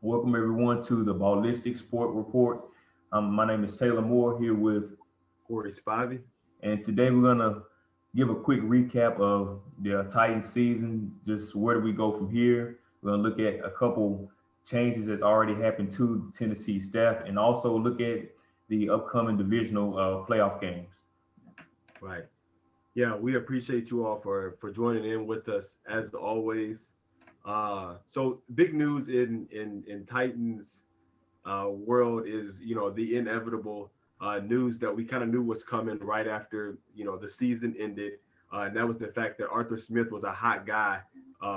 Welcome everyone to the BALListic Sport Report. My name is Taylor Moore here with, Corey Spivey. and today we're gonna give a quick recap of the Titans season. Just where do we go from here? We're gonna look at a couple changes that's already happened to Tennessee staff, and also look at the upcoming divisional playoff games. Right. Yeah, we appreciate you all for joining in with us as always. So big news in Titans world is the inevitable news that we kind of knew was coming right after the season ended, and that was the fact that Arthur Smith was a hot guy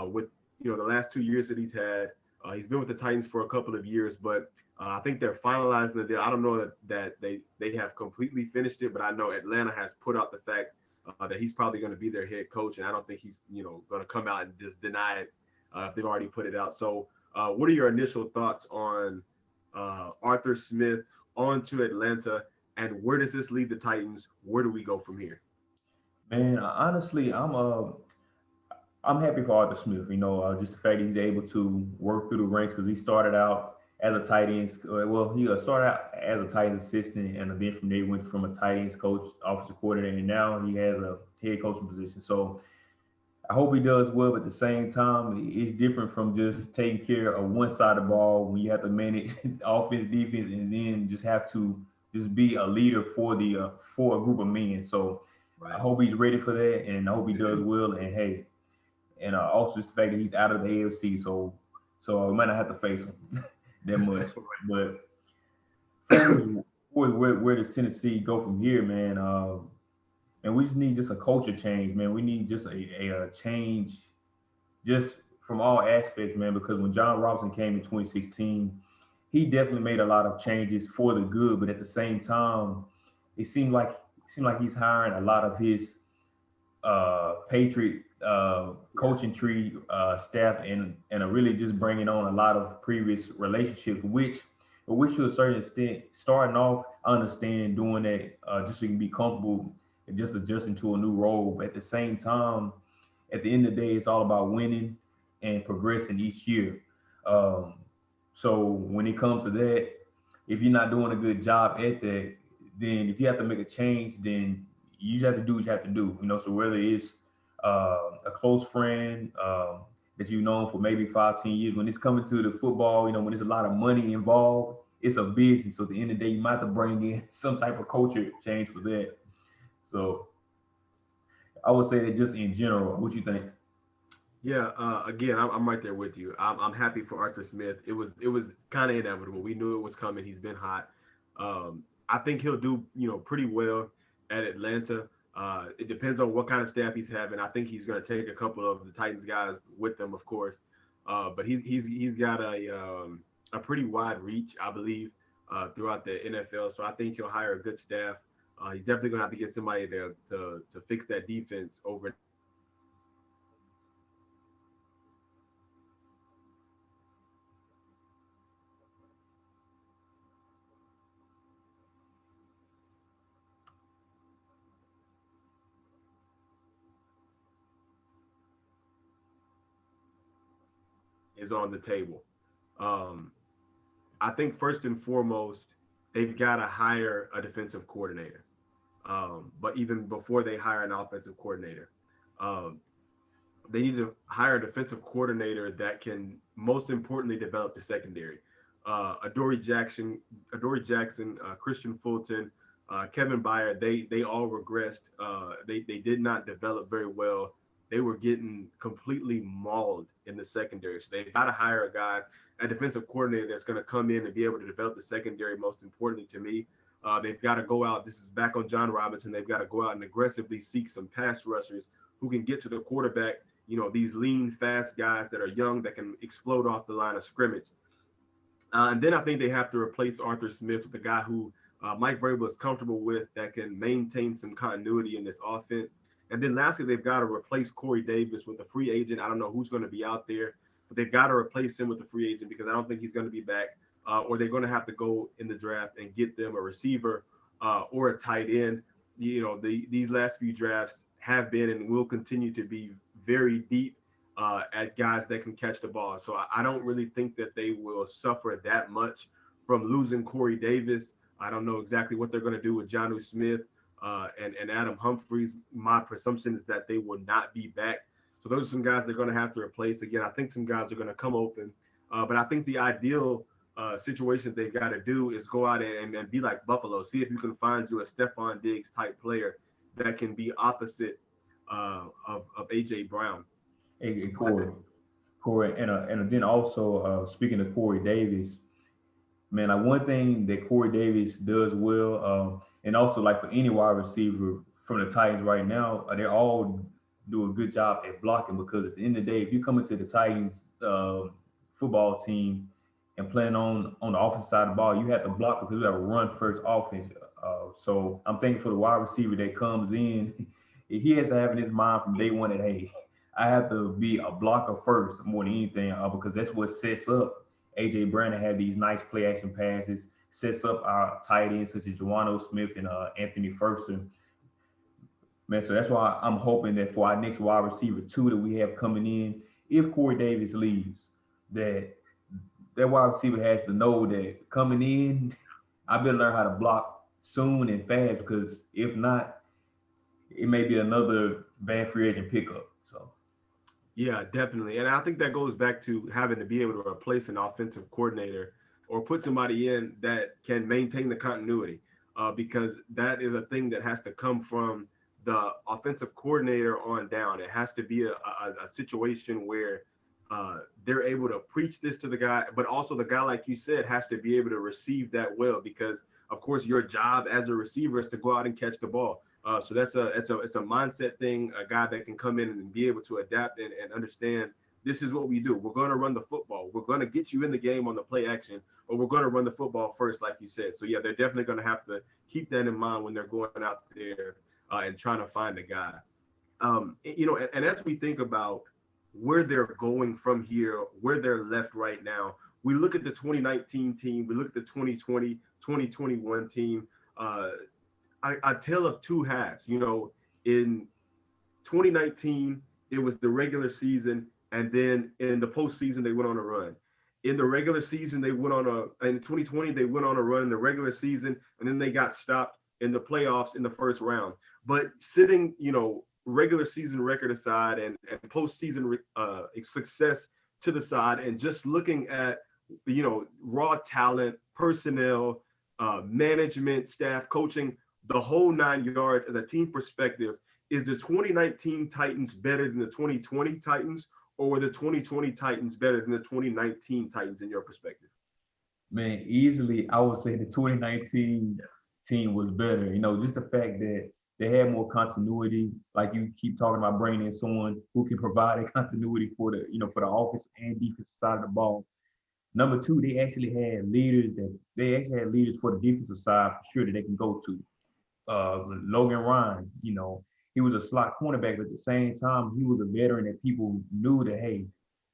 with the last 2 years that he's had. He's been with the Titans for a couple of years, but I think they're finalizing the deal. I don't know that they have completely finished it, but I know Atlanta has put out the fact that he's probably going to be their head coach, and I don't think he's going to come out and just deny it if they've already put it out. So, what are your initial thoughts on Arthur Smith on to Atlanta, and where does this leave the Titans? Where do we go from here? Man, honestly, I'm happy for Arthur Smith. Just the fact that he's able to work through the ranks because he started out as a tight end. Well, he started out as a tight end assistant, and then from there he went from a tight ends coach, offensive coordinator, and now he has a head coaching position. So I hope he does well. But at the same time, it's different from just taking care of one side of the ball when you have to manage offense, defense, and then just have to just be a leader for a group of men. So I Right. hope he's ready for that, and I hope he does well. And hey, and also just the fact that he's out of the AFC, so we might not have to face him that much. But where does Tennessee go from here, man? And we just need just a culture change, man. We need just a change, just from all aspects, man. Because when John Robinson came in 2016, he definitely made a lot of changes for the good. But at the same time, it seemed like he's hiring a lot of his Patriot Yeah. coaching tree staff and are really just bringing on a lot of previous relationships, which to a certain extent, starting off, I understand doing that just so you can be comfortable and just adjusting to a new role. But at the same time, at the end of the day, it's all about winning and progressing each year. Um, so when it comes to that, if you're not doing a good job at that, then if you have to make a change, then you just have to do what you have to do. So whether it's a close friend that you've known for maybe 5, 10 years, when it's coming to the football, when there's a lot of money involved, it's a business. So at the end of the day, you might have to bring in some type of culture change for that. So I would say that just in general, what you think? Yeah. Again, I'm right there with you. I'm happy for Arthur Smith. It was kind of inevitable. We knew it was coming. He's been hot. I think he'll do pretty well at Atlanta. It depends on what kind of staff he's having. I think he's going to take a couple of the Titans guys with them, of course. But he's got a pretty wide reach, I believe, throughout the NFL. So I think he'll hire a good staff. He's definitely going to have to get somebody there to fix that defense over in Atlanta. One thing that is on the table. Um, I think first and foremost, they've got to hire a defensive coordinator. But even before they hire an offensive coordinator, um, they need to hire a defensive coordinator that can, most importantly, develop the secondary. Adoree Jackson, Christian Fulton, Kevin Byard, they all regressed. They did not develop very well. They were getting completely mauled in the secondary. So they've got to hire a defensive coordinator that's going to come in and be able to develop the secondary. Most importantly to me, they've got to go out. This is back on John Robinson. They've got to go out and aggressively seek some pass rushers who can get to the quarterback. These lean, fast guys that are young that can explode off the line of scrimmage. And then I think they have to replace Arthur Smith with a guy who Mike Vrabel is comfortable with that can maintain some continuity in this offense. And then lastly, they've got to replace Corey Davis with a free agent. I don't know who's going to be out there, but they've got to replace him with a free agent because I don't think he's going to be back. Or they're going to have to go in the draft and get them a receiver or a tight end. These last few drafts have been and will continue to be very deep. at guys that can catch the ball. So I don't really think that they will suffer that much from losing Corey Davis. I don't know exactly what they're going to do with Jonnu Smith and Adam Humphries. My presumption is that they will not be back. So those are some guys they're going to have to replace. Again, I think some guys are going to come open. But I think the ideal situation they've got to do is go out and be like Buffalo. See if you can find you a Stephon Diggs type player that can be opposite of AJ Brown. Hey, But Corey, and then also speaking of Corey Davis, man, like one thing that Corey Davis does well, and also like for any wide receiver from the Titans right now, they all do a good job at blocking because at the end of the day, if you come into the Titans football team and playing on the offensive side of the ball, you have to block because we have a run first offense. So I'm thinking for the wide receiver that comes in, he has to have in his mind from day one that hey, I have to be a blocker first more than anything because that's what sets up AJ Brown to have these nice play action passes, sets up our tight ends such as Joano Smith and Anthony Ferguson. Man, so that's why I'm hoping that for our next wide receiver two that we have coming in, if Corey Davis leaves, that that wide receiver has to know that coming in, I better learn how to block soon and fast because if not, it may be another bad free agent pickup. So yeah, definitely. And I think that goes back to having to be able to replace an offensive coordinator or put somebody in that can maintain the continuity, because that is a thing that has to come from the offensive coordinator on down. It has to be a situation where they're able to preach this to the guy, but also the guy, like you said, has to be able to receive that well because, of course, your job as a receiver is to go out and catch the ball. So that's it's a mindset thing. A guy that can come in and be able to adapt and understand this is what we do. We're going to run the football. We're going to get you in the game on the play action, or we're going to run the football first, like you said. So yeah, they're definitely going to have to keep that in mind when they're going out there and trying to find a guy. And as we think about where they're going from here, where they're left right now, we look at the 2019 team, we look at the 2020, 2021 team. Uh, a tale of two halves. In 2019, it was the regular season, and then in the postseason, they went on a run. In the regular season, they went on in 2020, they went on a run in the regular season, and then they got stopped in the playoffs in the first round. But sitting, regular season record aside and postseason success to the side, and just looking at, raw talent, personnel, management, staff, coaching, the whole 9 yards as a team perspective, is the 2019 Titans better than the 2020 Titans, or were the 2020 Titans better than the 2019 Titans in your perspective? man, easily I would say the 2019 team was better. Just the fact that they had more continuity, like you keep talking about bringing in someone who can provide a continuity for for the offensive and defensive side of the ball. Number two, they actually had leaders for the defensive side for sure that they can go to. Logan Ryan, he was a slot cornerback, but at the same time, he was a veteran that people knew that, hey,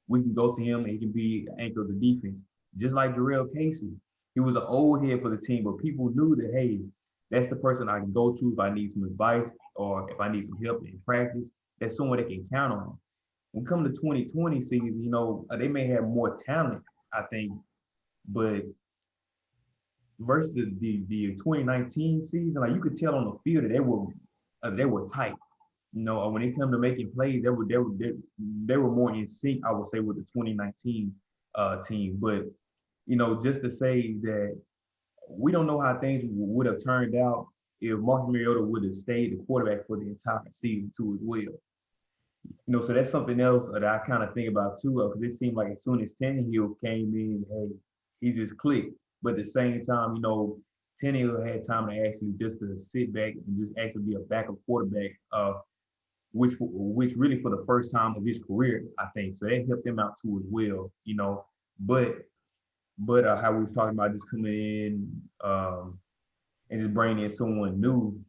we can go to him and he can be the anchor of the defense. Just like Jarrell Casey, he was an old head for the team, but people knew that, hey, that's the person I can go to if I need some advice or if I need some help in practice. That's someone they can count on. When it comes to 2020 season, they may have more talent, I think, but versus the 2019 season, like you could tell on the field that they were tight. When it come to making plays, they were more in sync, I would say, with the 2019 team. But just to say that we don't know how things would have turned out if Marcus Mariota would have stayed the quarterback for the entire season too as well. So that's something else that I kind of think about too, because it seemed like as soon as Tannehill came in, hey, he just clicked. But at the same time, Tannehill had time to actually just to sit back and just actually be a backup quarterback, which really for the first time of his career, I think. So that helped him out too as well. But how we was talking about just coming in and just bringing in someone new.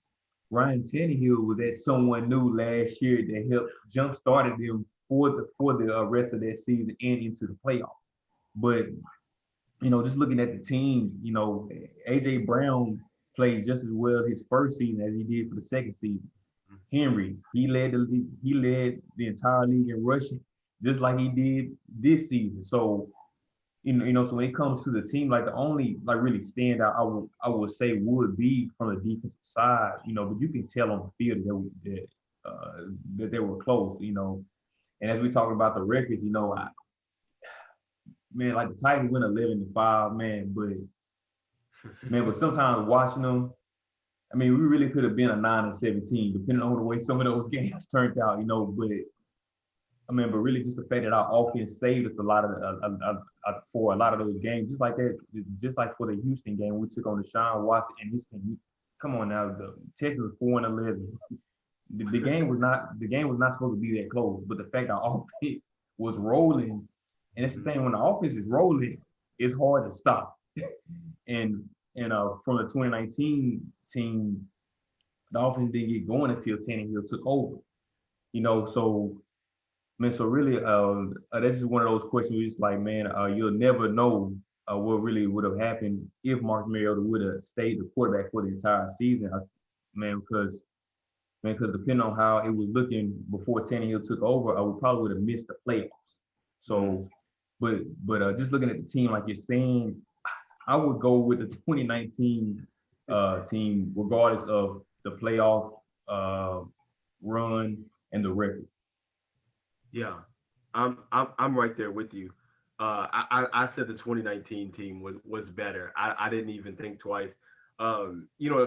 Ryan Tannehill was that someone new last year that helped jump started them for the rest of that season and into the playoffs. But just looking at the team, AJ Brown played just as well his first season as he did for the second season. Henry, he led the entire league in rushing, just like he did this season. So so when it comes to the team, like the only like really standout I would say would be from the defensive side, but you can tell on the field that they were close, And as we talk about the records, man, like the Titans went 11-5, man, but sometimes watching them, I mean, we really could have been a 9-17, depending on the way some of those games turned out, But I mean, but really just the fact that our offense saved us a lot of for a lot of those games, just like that, just like for the Houston game, we took on Deshaun Watson and his team. Come on now, the Texans was 4-11. The game was not supposed to be that close, but the fact our offense was rolling, and that's the thing, when the offense is rolling, it's hard to stop. and from the 2019 team, the offense didn't get going until Tannehill took over. So man, so really, this is one of those questions where it's like, man, you'll never know what really would have happened if Mark Mariota would have stayed the quarterback for the entire season, man, because depending on how it was looking before Tannehill took over, we probably would have missed the playoffs. So, but just looking at the team, like you're saying, I would go with the 2019 team, regardless of the playoff run and the record. Yeah, I'm right there with you. I said the 2019 team was better. I didn't even think twice. A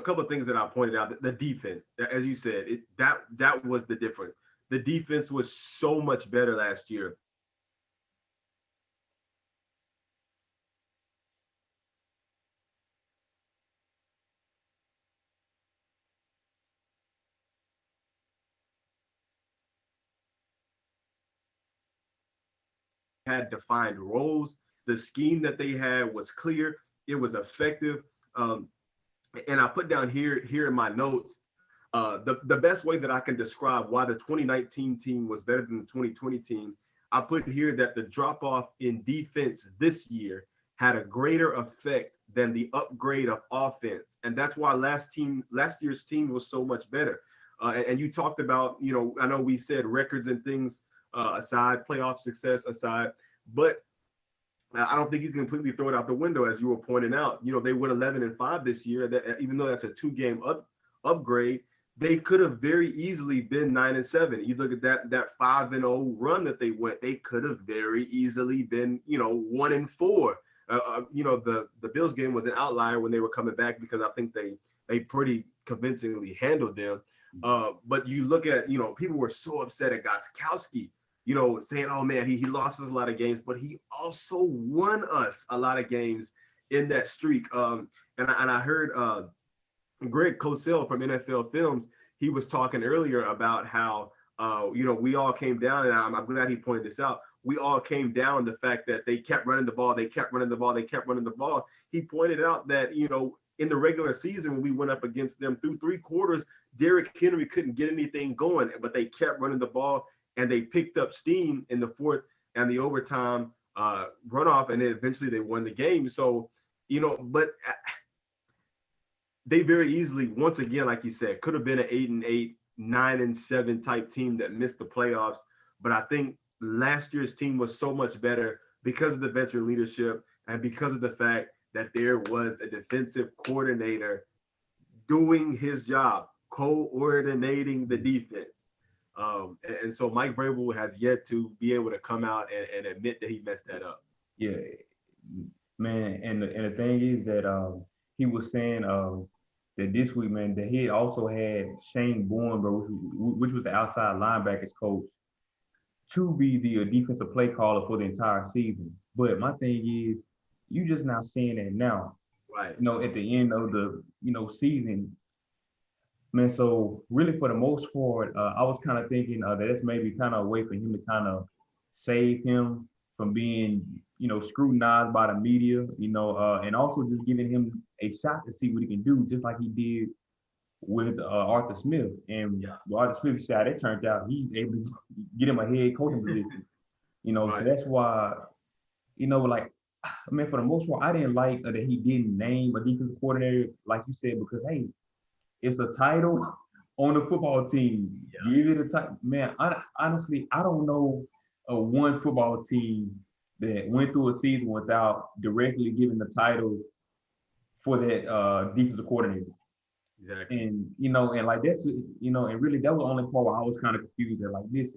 couple of things that I pointed out. The defense, as you said, that was the difference. The defense was so much better last year. Had defined roles. The scheme that they had was clear. It was effective. Um, and I put down here in my notes the best way that I can describe why the 2019 team was better than the 2020 team. I put here that the drop off in defense this year had a greater effect than the upgrade of offense, and that's why last year's team was so much better. And you talked about, I know we said records and things aside, playoff success aside, but I don't think you can completely throw it out the window, as you were pointing out. They went 11-5 this year. That even though that's a 2-game upgrade, they could have very easily been 9-7. You look at that 5-0 run that they went, they could have very easily been 1-4. The Bills game was an outlier when they were coming back because I think they pretty convincingly handled them. But you look at people were so upset at Gostkowski, saying, oh man, he lost us a lot of games, but he also won us a lot of games in that streak. And I heard Greg Cosell from NFL Films, he was talking earlier about how, we all came down, and I'm glad he pointed this out. We all came down the fact that they kept running the ball, they kept running the ball, they kept running the ball. He pointed out that, in the regular season, when we went up against them through 3 quarters, Derrick Henry couldn't get anything going, but they kept running the ball, and they picked up steam in the fourth and the overtime runoff, and then eventually they won the game. So, but they very easily, once again, like you said, could have been an 8-8, 9-7 type team that missed the playoffs. But I think last year's team was so much better because of the veteran leadership and because of the fact that there was a defensive coordinator doing his job, coordinating the defense. And so Mike Vrabel has yet to be able to come out and admit that he messed that up. Yeah, man. And the thing is that he was saying that this week, man, that he also had Shane Bourne, bro, which was the outside linebackers coach, to be the defensive play caller for the entire season. But my thing is, you just now seeing that now, Right. at the end of the season, man. So really, for the most part, I was kind of thinking that it's maybe kind of a way for him to kind of save him from being, scrutinized by the media, and also just giving him a shot to see what he can do, just like he did with Arthur Smith. And Arthur Smith said it turned out he's able to get him a head coaching position, Right. So that's why, like, I mean, for the most part, I didn't like that he didn't name a defensive coordinator, like you said, because hey, it's a title on the football team. Yeah. Give it a title, man. Honestly, I don't know. one football team that went through a season without directly giving the title for that defensive coordinator. Exactly. And and like that's and really that was the only part where I was kind of confused at like this.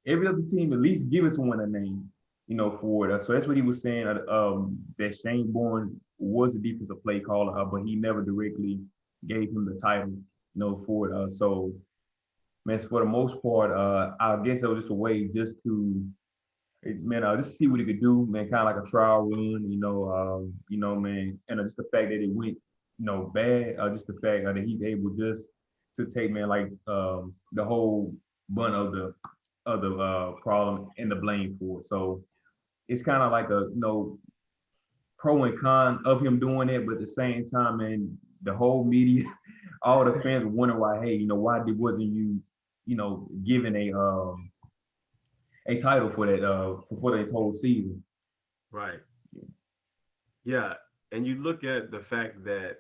Every other team at least give us one a name, for it. So that's what he was saying. That Shane Bourne was a defensive play caller, but he never directly gave him the title, for it. So man, for the most part, I guess that was just a way just to man, just see what he could do, man, kind of like a trial run, man, and just the fact that it went, bad, just the fact that he's able just to take, man, like the whole brunt of the problem and the blame for it. So it's kind of like a, pro and con of him doing it, but at the same time, man, the whole media, all the fans wonder why, hey, why wasn't you, given a title for that for that whole season. Right. Yeah. And you look at the fact that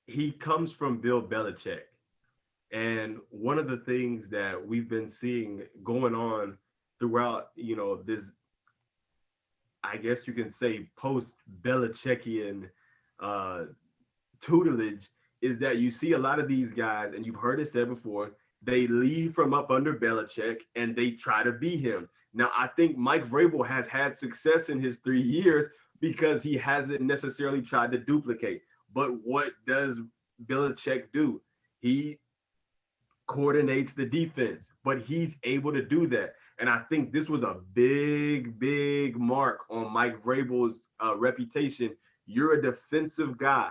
he comes from Bill Belichick. And one of the things that we've been seeing going on throughout, this, I guess you can say, post Belichickian uh, tutelage is that you see a lot of these guys, and you've heard it said before, they leave from up under Belichick and they try to be him. Now, I think Mike Vrabel has had success in his 3 years because he hasn't necessarily tried to duplicate. But what does Belichick do? He coordinates the defense, but he's able to do that. And I think this was a big, big mark on Mike Vrabel's reputation. You're a defensive guy,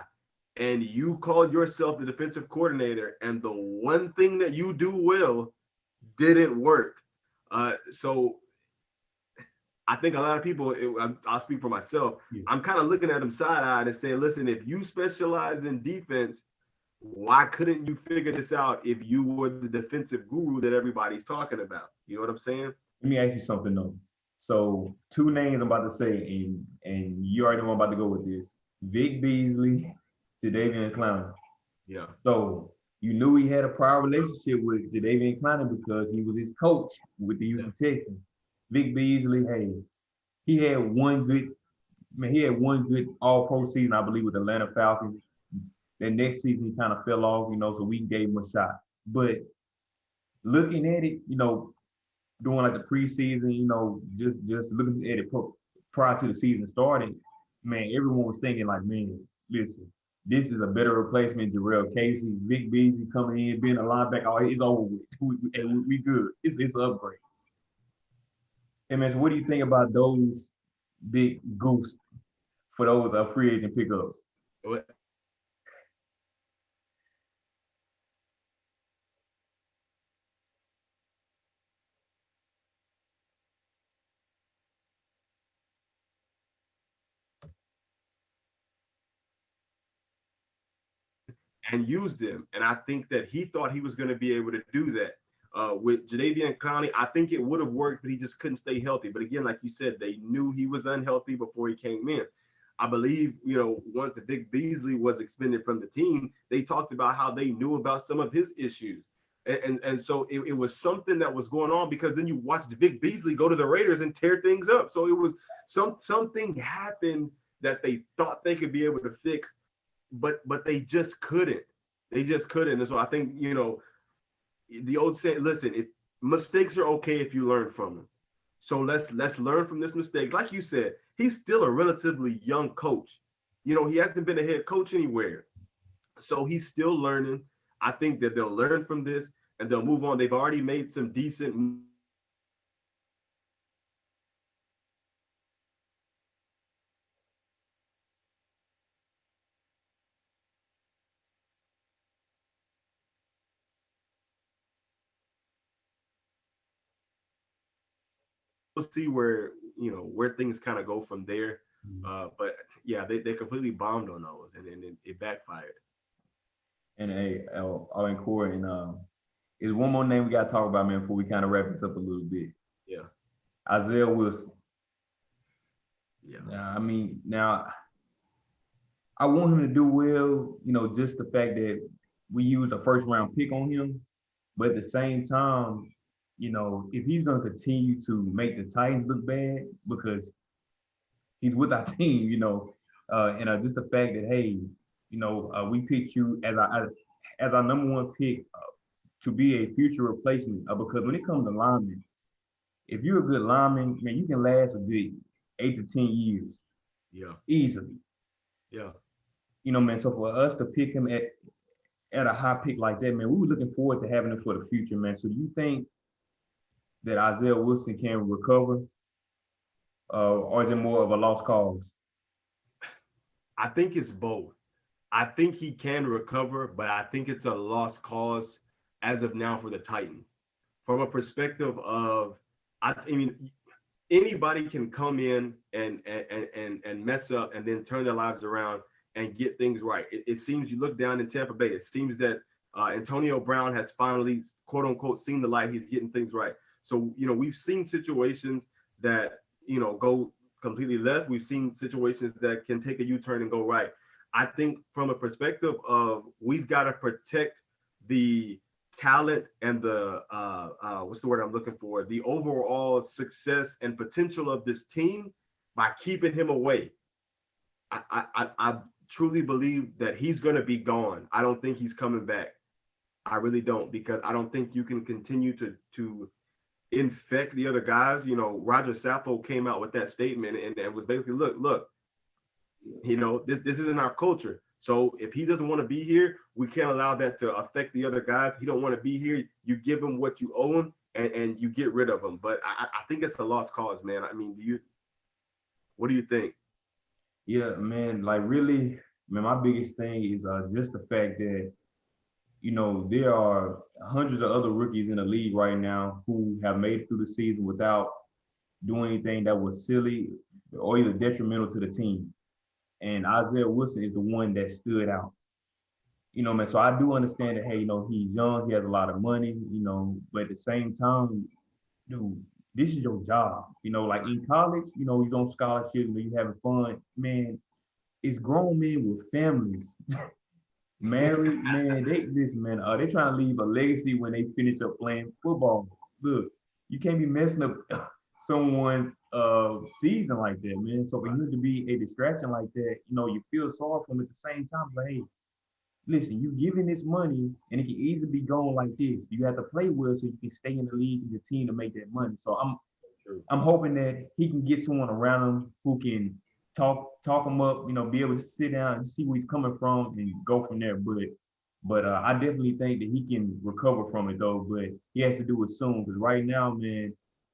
and you called yourself the defensive coordinator, and the one thing that you do well didn't work. So I think a lot of people, I'll speak for myself, Yeah. I'm kind of looking at them side eyed and saying, listen, if you specialize in defense, why couldn't you figure this out if you were the defensive guru that everybody's talking about? You know what I'm saying? Let me ask you something though. So two names I'm about to say, and you already know I'm about to go with this: Vic Beasley, Jadeveon Clowney. Yeah. So you knew he had a prior relationship with Jadeveon Clowney because he was his coach with the Yeah. Houston Texans. Vic Beasley, hey, he had one good he had one good all pro season, I believe, with the Atlanta Falcons. Then next season he kind of fell off, so we gave him a shot. But looking at it, doing like the preseason, just looking at it prior to the season starting, man, everyone was thinking like, man, listen, this is a better replacement. Jarrell Casey, Vic Beasley coming in, being a linebacker, oh, it's over with. We good. It's an upgrade. And man, so what do you think about those big goofs for those free agent pickups? And used him. And I think that he thought he was going to be able to do that. With Jadeveon Clowney, I think it would have worked, but he just couldn't stay healthy. But again, like you said, they knew he was unhealthy before he came in. I believe, once Vic Beasley was expended from the team, they talked about how they knew about some of his issues. And so it was something that was going on because then you watched Vic Beasley go to the Raiders and tear things up. So it was something happened that they thought they could be able to fix, but they just couldn't. They just couldn't. And so I think, the old saying, listen, if mistakes are okay if you learn from them. So let's learn from this mistake. Like you said, he's still a relatively young coach. He hasn't been a head coach anywhere. So he's still learning. I think that they'll learn from this and they'll move on. They've already made some decent we'll see where where things kind of go from there. But yeah, they completely bombed on those, and then it backfired. And hey, and Corey, and is one more name we got to talk about, man, before we kind of wrap this up a little bit. Yeah, Isaiah Wilson. yeah, I mean, now I want him to do well, just the fact that we used a first round pick on him, but at the same time, if he's going to continue to make the Titans look bad because he's with our team, and just the fact that hey, we picked you as our number one pick to be a future replacement because when it comes to linemen, if you're a good lineman, man, you can last a good 8 to 10 years Yeah. easily. Yeah. Man. So for us to pick him at a high pick like that, man, we were looking forward to having him for the future, man. So do you think that Isaiah Wilson can recover, or is it more of a lost cause? I think it's both. I think he can recover, but I think it's a lost cause as of now for the Titans. From a perspective of, I mean, anybody can come in and mess up and then turn their lives around and get things right. It seems you look down in Tampa Bay. It seems that Antonio Brown has finally, quote unquote, seen the light. He's getting things right. So we've seen situations that go completely left. We've seen situations that can take a U-turn and go right. I think from a perspective of we've got to protect the talent and the what's the word I'm looking for? The overall success and potential of this team by keeping him away. I truly believe that he's going to be gone. I don't think he's coming back. I really don't, because I don't think you can continue to infect the other guys. Roger Sappho came out with that statement and was basically, look, this isn't our culture. So if he doesn't want to be here, we can't allow that to affect the other guys. He don't want to be here. You give him what you owe him, and you get rid of him. But I think it's a lost cause, man. I mean, what do you think? Yeah, man. Like really, man. My biggest thing is just the fact that there are hundreds of other rookies in the league right now who have made it through the season without doing anything that was silly or either detrimental to the team. And Isaiah Wilson is the one that stood out. Man. So I do understand that, hey, he's young, he has a lot of money, but at the same time, dude, this is your job. Like in college, you on scholarship, you having fun, man. It's grown men with families, married, man. They trying to leave a legacy when they finish up playing football. Look, you can't be messing up someone's season like that, man. So for him to be a distraction like that, you feel sorry for him at the same time. Like, hey, listen, you giving this money and it can easily be gone like this. You have to play well so you can stay in the league and continue to make that money. So I'm hoping that he can get someone around him who can talk him up, be able to sit down and see where he's coming from and go from there. But I definitely think that he can recover from it though. But he has to do it soon because right now, man,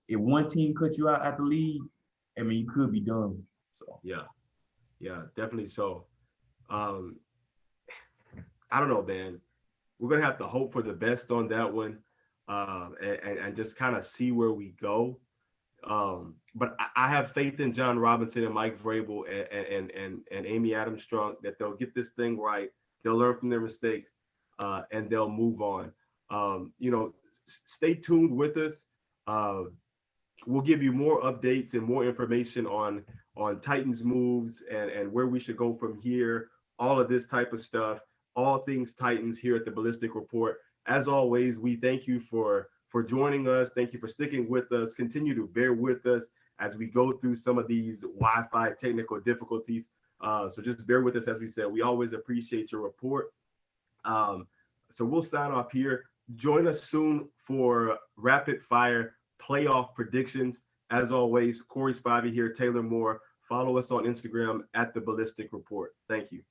if one team cuts you out at the league, I mean, you could be done. So Yeah, yeah, definitely so. Um, I don't know, man. We're gonna have to hope for the best on that one, and just kind of see where we go. But I have faith in John Robinson and Mike Vrabel and Amy Adams Strunk that they'll get this thing right. They'll learn from their mistakes, and they'll move on. Stay tuned with us. Uh, we'll give you more updates and more information on Titans moves and where we should go from here. All of this type of stuff, all things Titans here at the BALListic Report. As always, we thank you for joining us. Thank you for sticking with us. Continue to bear with us as we go through some of these Wi-Fi technical difficulties. So just bear with us. As we said, we always appreciate your report. Um, so we'll sign off here. Join us soon for rapid fire playoff predictions. As always, Corey Spivey here, Taylor Moore. Follow us on Instagram at the BALListic Report. Thank you.